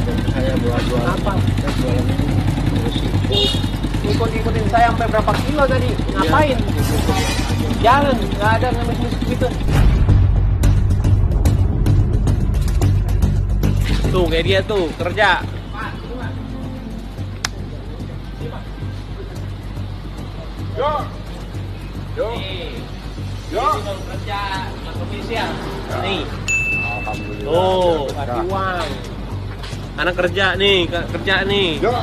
Saya jual Apa? saya jualan ini terus Ikut-ikutin saya sampai berapa kilo tadi? Ngapain? Jalan, nggak ada ngemis-ngemis gitu. Tuh kayak dia tuh kerja. Yo. Yo. Nih, Yo. ini baru kerja sama komisi ya. Nih, Alhamdulillah. tuh kasih uang. Anak kerja nih, kerja nih. Yo.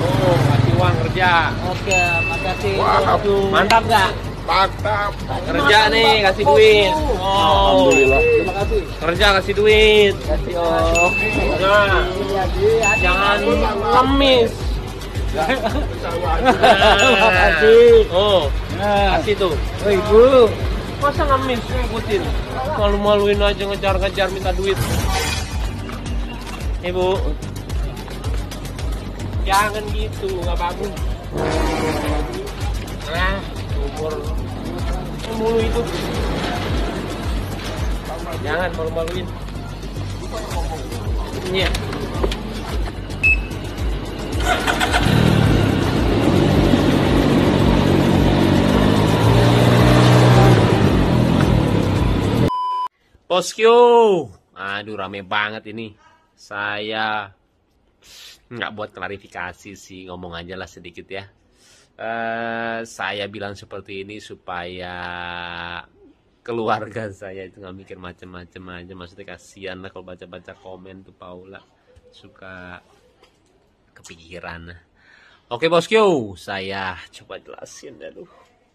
Tuh kasih uang kerja. Oke, makasih. Wah, Mantap gak? mantap. Kerja nih, kasih duit. Oh, Alhamdulillah. Terima kasih. kerja kasih duit. Kasih om. Nah, jangan ngemis. Makasih. Oh, Nah, kasih tuh. oh ibu. Masa ngemis ngikutin? Malu-maluin aja ngejar-ngejar minta duit. Ibu, jangan gitu, nggak bagus. Nah, umur mulu itu. Jangan malu-maluin. Iya. Bosku, aduh rame banget ini. Saya nggak buat klarifikasi sih, ngomong aja lah sedikit ya. Saya bilang seperti ini supaya keluarga saya itu nggak mikir macem-macem aja. Maksudnya kasihan lah kalau baca-baca komen tuh Paula suka kepikiran. Oke bosku, saya coba jelasin. Aduh,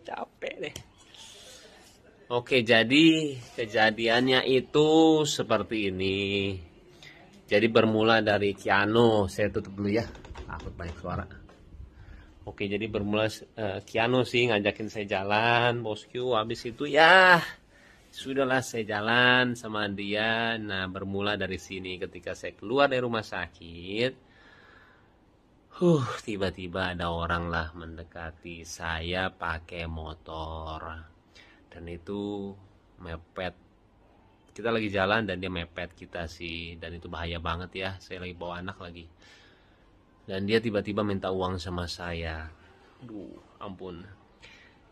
capek deh. Oke, jadi kejadiannya itu seperti ini. Jadi bermula dari Kiano, saya tutup dulu ya, takut banyak suara. Oke, jadi bermula Kiano sih ngajakin saya jalan, bosku. Habis itu ya, sudahlah saya jalan sama dia. Nah, bermula dari sini ketika saya keluar dari rumah sakit. Tiba-tiba ada orang lah mendekati saya pakai motor. Dan itu mepet, kita lagi jalan dan dia mepet kita sih, dan itu bahaya banget ya, saya lagi bawa anak lagi, dan dia tiba-tiba minta uang sama saya. Duh, ampun.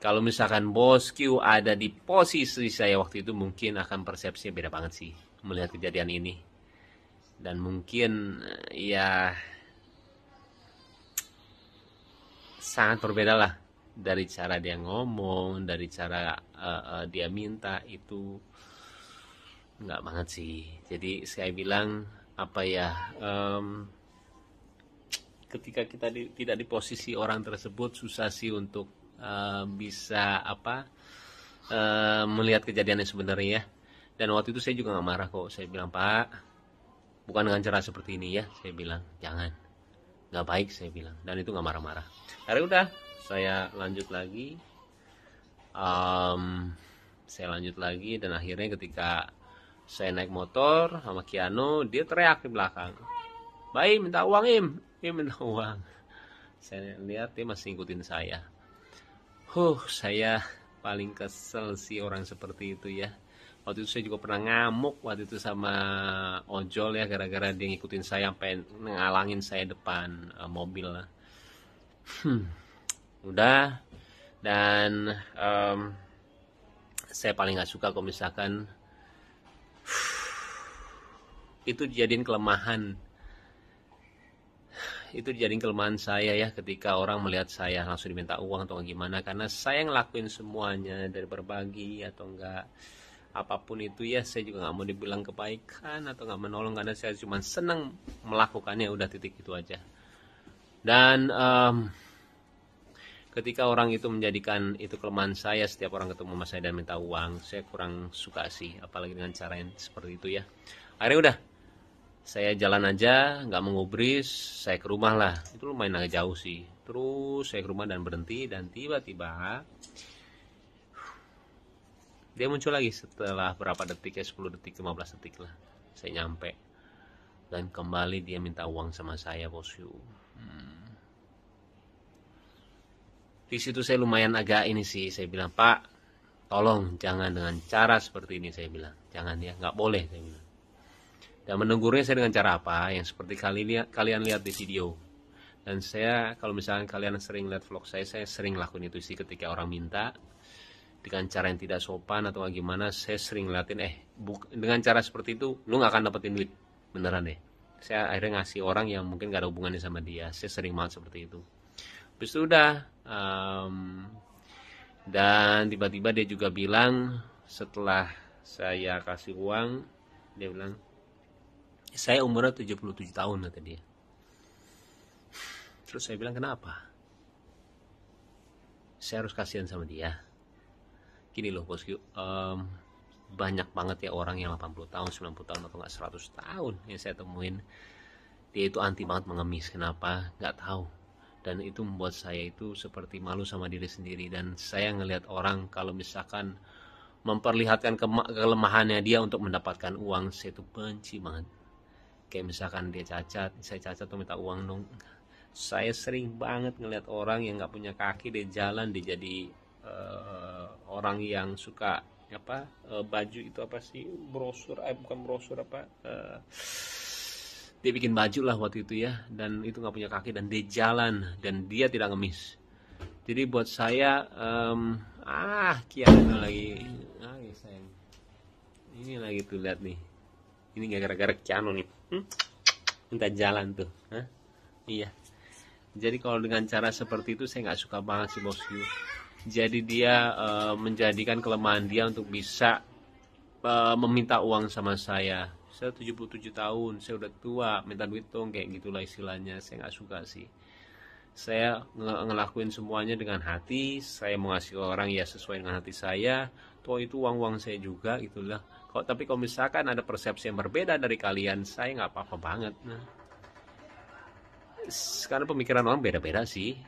Kalau misalkan bosku ada di posisi saya waktu itu, mungkin akan persepsinya beda banget sih melihat kejadian ini, dan mungkin ya sangat berbeda lah. Dari cara dia ngomong, dari cara dia minta, itu nggak banget sih. Jadi saya bilang apa ya, ketika kita tidak di posisi orang tersebut, susah sih untuk bisa melihat kejadiannya sebenarnya ya. Dan waktu itu saya juga nggak marah kok. Saya bilang, Pak, bukan dengan cara seperti ini ya. Saya bilang jangan, nggak baik, saya bilang. Dan itu nggak marah-marah. Akhirnya udah, saya lanjut lagi, dan akhirnya ketika saya naik motor sama Kiano, dia teriak di belakang, "Baim, minta uang, Im minta uang." Saya lihat dia masih ngikutin saya. Saya paling kesel sih orang seperti itu ya. Waktu itu saya juga pernah ngamuk waktu itu sama ojol ya, gara-gara dia ngikutin saya sampai ngalangin saya depan mobil lah. Udah, dan saya paling nggak suka kalau misalkan itu dijadiin kelemahan. Itu dijadiin kelemahan saya ya, ketika orang melihat saya langsung diminta uang atau gimana, karena saya ngelakuin semuanya dari berbagi atau enggak apapun itu ya. Saya juga nggak mau dibilang kebaikan atau nggak menolong, karena saya cuma senang melakukannya, udah, titik itu aja. Dan ketika orang itu menjadikan itu kelemahan saya, setiap orang ketemu sama saya dan minta uang, saya kurang suka sih, apalagi dengan cara yang seperti itu ya. Akhirnya udah, saya jalan aja, nggak mengubris, saya ke rumah lah. Itu lumayan agak jauh sih. Terus saya ke rumah dan berhenti, dan tiba-tiba dia muncul lagi setelah berapa detik ya, 10 detik, 15 detik lah. Saya nyampe, dan kembali dia minta uang sama saya, bosku. Di situ saya lumayan agak ini sih, saya bilang, "Pak, tolong jangan dengan cara seperti ini," saya bilang. "Jangan ya, nggak boleh," saya bilang. Dan menegurnya saya dengan cara apa? Yang seperti kalian lihat di video. Dan saya, kalau misalnya kalian sering lihat vlog saya sering lakuin itu sih. Ketika orang minta dengan cara yang tidak sopan atau gimana, saya sering ngeliatin, dengan cara seperti itu lu gak akan dapetin duit, beneran deh. Saya akhirnya ngasih orang yang mungkin gak ada hubungannya sama dia. Saya sering banget seperti itu. Habis itu udah, dan tiba-tiba dia juga bilang, setelah saya kasih uang, dia bilang, saya umurnya 77 tahun kata dia. Terus saya bilang, kenapa? Saya harus kasihan sama dia. Gini loh bosku, banyak banget ya orang yang 80 tahun, 90 tahun atau nggak 100 tahun yang saya temuin. Dia itu anti banget mengemis. Kenapa? Nggak tahu. Dan itu membuat saya itu seperti malu sama diri sendiri. Dan saya ngelihat orang kalau misalkan memperlihatkan kelemahannya dia untuk mendapatkan uang, saya itu benci banget. Kayak misalkan dia cacat, saya cacat tuh minta uang dong. Saya sering banget ngelihat orang yang nggak punya kaki, dia jalan, dia jadi orang yang suka baju itu apa sih, brosur, bukan brosur dia bikin baju lah waktu itu ya, dan itu nggak punya kaki dan dia jalan dan dia tidak ngemis. Jadi buat saya Kiana lagi sayang, ini lagi tuh lihat nih, ini gara-gara Kiano nih minta jalan tuh. Iya, jadi kalau dengan cara seperti itu saya nggak suka banget sih bosku. Jadi dia menjadikan kelemahan dia untuk bisa meminta uang sama saya. Saya 77 tahun, saya udah tua, minta duit dong, kayak gitulah istilahnya. Saya nggak suka sih. Saya ngelakuin semuanya dengan hati. Saya mau ngasih orang ya sesuai dengan hati saya. Toh itu uang-uang saya juga gitulah. Tapi kalau misalkan ada persepsi yang berbeda dari kalian, saya nggak apa-apa banget. Karena pemikiran orang beda-beda sih.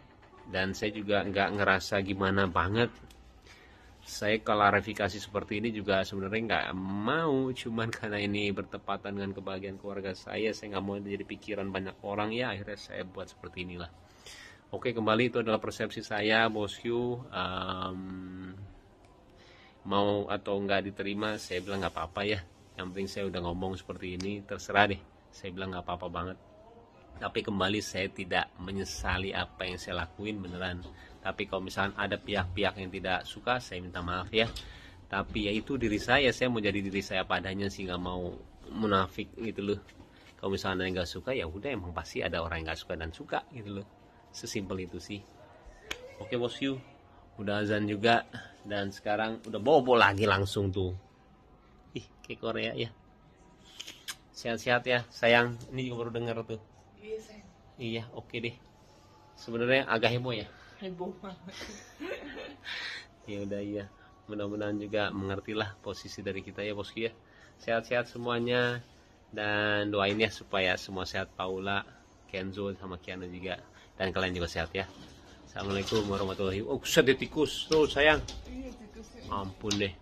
Dan saya juga nggak ngerasa gimana banget. Saya klarifikasi seperti ini juga sebenarnya nggak mau, cuman karena ini bertepatan dengan kebahagiaan keluarga saya nggak mau jadi pikiran banyak orang ya, akhirnya saya buat seperti inilah. Oke, kembali itu adalah persepsi saya bosku. Mau atau nggak diterima, saya bilang nggak apa-apa ya. Yang penting saya udah ngomong seperti ini, terserah deh. Saya bilang nggak apa-apa banget. Tapi kembali saya tidak menyesali apa yang saya lakuin beneran. Tapi kalau misalkan ada pihak-pihak yang tidak suka, saya minta maaf ya. Tapi ya itu diri saya mau jadi diri saya padanya sih, nggak mau munafik gitu loh. Kalau misalnya yang nggak suka ya udah, emang pasti ada orang yang nggak suka dan suka gitu loh. Sesimpel itu sih. Oke bosku, udah azan juga dan sekarang udah bobo lagi langsung tuh. Ih, kayak Korea ya. Sehat-sehat ya sayang. Ini juga baru dengar tuh. Iya sayang. Iya, oke deh. Sebenarnya agak heboh ya. Heboh banget. Ya udah iya. Mudah-mudahan juga mengertilah posisi dari kita ya bosku ya. Sehat-sehat semuanya dan doain ya supaya semua sehat, Paula, Kenzo sama Kiana juga, dan kalian juga sehat ya. Assalamualaikum warahmatullahi wabarakatuh. Oh, tikus tuh sayang. Ampun deh.